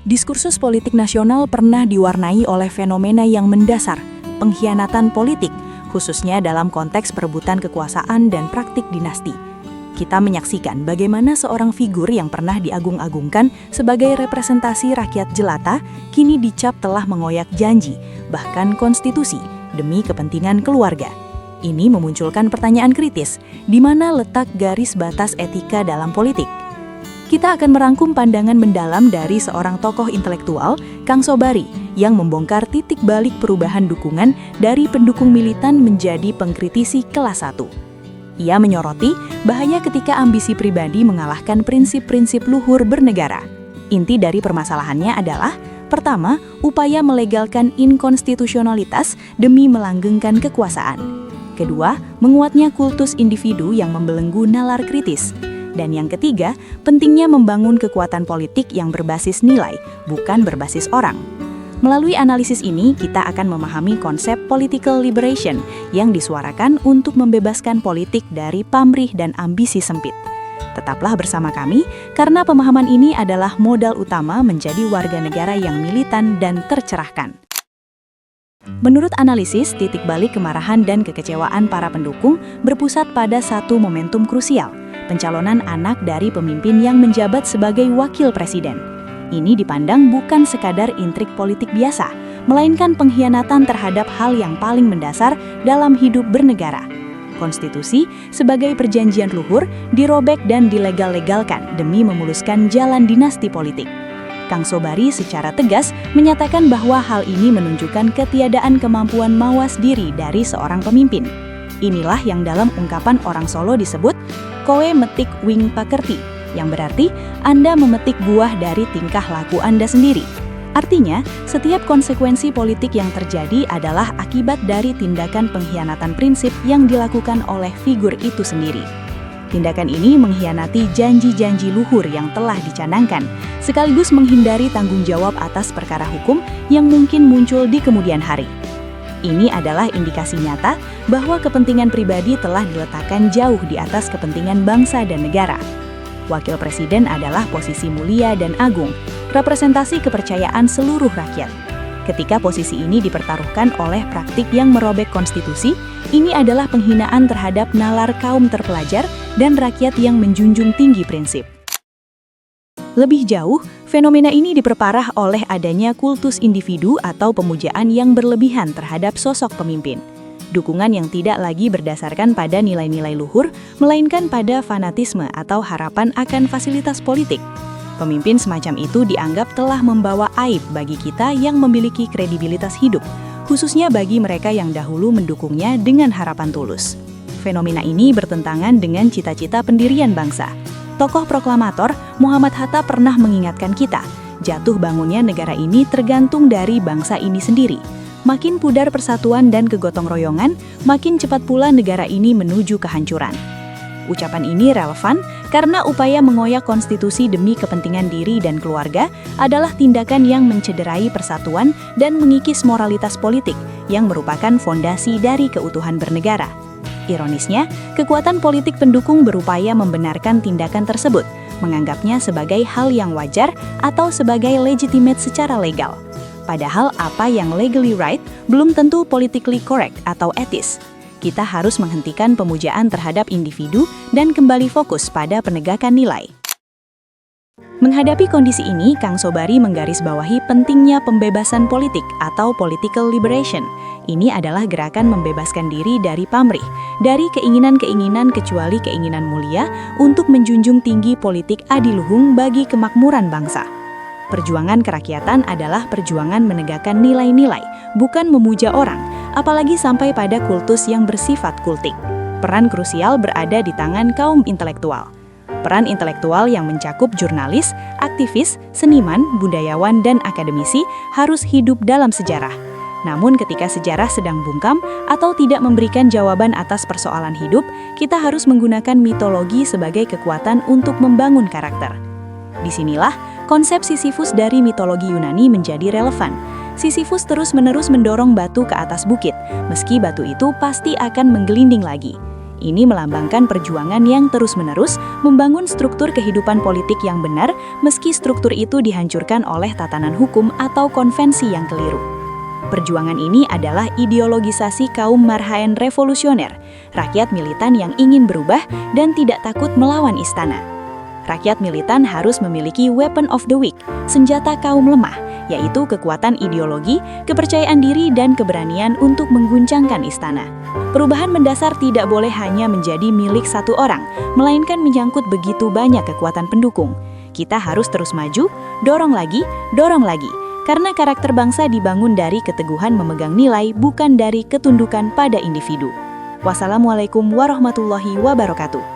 Diskursus politik nasional pernah diwarnai oleh fenomena yang mendasar, pengkhianatan politik, khususnya dalam konteks perebutan kekuasaan dan praktik dinasti. Kita menyaksikan bagaimana seorang figur yang pernah diagung-agungkan sebagai representasi rakyat jelata, kini dicap telah mengoyak janji, bahkan konstitusi, demi kepentingan keluarga. Ini memunculkan pertanyaan kritis, di mana letak garis batas etika dalam politik? Kita akan merangkum pandangan mendalam dari seorang tokoh intelektual, Kang Sobari, yang membongkar titik balik perubahan dukungan dari pendukung militan menjadi pengkritisi kelas 1. Ia menyoroti bahaya ketika ambisi pribadi mengalahkan prinsip-prinsip luhur bernegara. Inti dari permasalahannya adalah, pertama, upaya melegalkan inkonstitusionalitas demi melanggengkan kekuasaan. Kedua, menguatnya kultus individu yang membelenggu nalar kritis. Dan yang ketiga, pentingnya membangun kekuatan politik yang berbasis nilai, bukan berbasis orang. Melalui analisis ini, kita akan memahami konsep political liberation yang disuarakan untuk membebaskan politik dari pamrih dan ambisi sempit. Tetaplah bersama kami, karena pemahaman ini adalah modal utama menjadi warga negara yang militan dan tercerahkan. Menurut analisis, titik balik kemarahan dan kekecewaan para pendukung berpusat pada satu momentum krusial, pencalonan anak dari pemimpin yang menjabat sebagai wakil presiden. Ini dipandang bukan sekadar intrik politik biasa, melainkan pengkhianatan terhadap hal yang paling mendasar dalam hidup bernegara. Konstitusi, sebagai perjanjian luhur, dirobek dan dilegal-legalkan demi memuluskan jalan dinasti politik. Kang Sobari secara tegas menyatakan bahwa hal ini menunjukkan ketiadaan kemampuan mawas diri dari seorang pemimpin. Inilah yang dalam ungkapan orang Solo disebut kowe metik wing pakerti, yang berarti Anda memetik buah dari tingkah laku Anda sendiri. Artinya, setiap konsekuensi politik yang terjadi adalah akibat dari tindakan pengkhianatan prinsip yang dilakukan oleh figur itu sendiri. Tindakan ini mengkhianati janji-janji luhur yang telah dicanangkan, sekaligus menghindari tanggung jawab atas perkara hukum yang mungkin muncul di kemudian hari. Ini adalah indikasi nyata bahwa kepentingan pribadi telah diletakkan jauh di atas kepentingan bangsa dan negara. Wakil presiden adalah posisi mulia dan agung, representasi kepercayaan seluruh rakyat. Ketika posisi ini dipertaruhkan oleh praktik yang merobek konstitusi, ini adalah penghinaan terhadap nalar kaum terpelajar dan rakyat yang menjunjung tinggi prinsip. Lebih jauh, fenomena ini diperparah oleh adanya kultus individu atau pemujaan yang berlebihan terhadap sosok pemimpin. Dukungan yang tidak lagi berdasarkan pada nilai-nilai luhur, melainkan pada fanatisme atau harapan akan fasilitas politik. Pemimpin semacam itu dianggap telah membawa aib bagi kita yang memiliki kredibilitas hidup, khususnya bagi mereka yang dahulu mendukungnya dengan harapan tulus. Fenomena ini bertentangan dengan cita-cita pendirian bangsa. Tokoh proklamator Muhammad Hatta pernah mengingatkan kita, jatuh bangunnya negara ini tergantung dari bangsa ini sendiri. Makin pudar persatuan dan kegotong royongan, makin cepat pula negara ini menuju kehancuran. Ucapan ini relevan karena upaya mengoyak konstitusi demi kepentingan diri dan keluarga adalah tindakan yang mencederai persatuan dan mengikis moralitas politik yang merupakan fondasi dari keutuhan bernegara. Ironisnya, kekuatan politik pendukung berupaya membenarkan tindakan tersebut, menganggapnya sebagai hal yang wajar atau sebagai legitimate secara legal. Padahal apa yang legally right belum tentu politically correct atau etis. Kita harus menghentikan pemujaan terhadap individu dan kembali fokus pada penegakan nilai. Menghadapi kondisi ini, Kang Sobari menggarisbawahi pentingnya pembebasan politik atau political liberation. Ini adalah gerakan membebaskan diri dari pamrih, dari keinginan-keinginan kecuali keinginan mulia untuk menjunjung tinggi politik adiluhung bagi kemakmuran bangsa. Perjuangan kerakyatan adalah perjuangan menegakkan nilai-nilai, bukan memuja orang, apalagi sampai pada kultus yang bersifat kultik. Peran krusial berada di tangan kaum intelektual. Peran intelektual yang mencakup jurnalis, aktivis, seniman, budayawan, dan akademisi harus hidup dalam sejarah. Namun ketika sejarah sedang bungkam atau tidak memberikan jawaban atas persoalan hidup, kita harus menggunakan mitologi sebagai kekuatan untuk membangun karakter. Disinilah konsep Sisyphus dari mitologi Yunani menjadi relevan. Sisyphus terus-menerus mendorong batu ke atas bukit, meski batu itu pasti akan menggelinding lagi. Ini melambangkan perjuangan yang terus-menerus membangun struktur kehidupan politik yang benar meski struktur itu dihancurkan oleh tatanan hukum atau konvensi yang keliru. Perjuangan ini adalah ideologisasi kaum marhaen revolusioner, rakyat militan yang ingin berubah dan tidak takut melawan istana. Rakyat militan harus memiliki weapon of the weak, senjata kaum lemah, yaitu kekuatan ideologi, kepercayaan diri, dan keberanian untuk mengguncangkan istana. Perubahan mendasar tidak boleh hanya menjadi milik satu orang, melainkan menyangkut begitu banyak kekuatan pendukung. Kita harus terus maju, dorong lagi, karena karakter bangsa dibangun dari keteguhan memegang nilai, bukan dari ketundukan pada individu. Wassalamualaikum warahmatullahi wabarakatuh.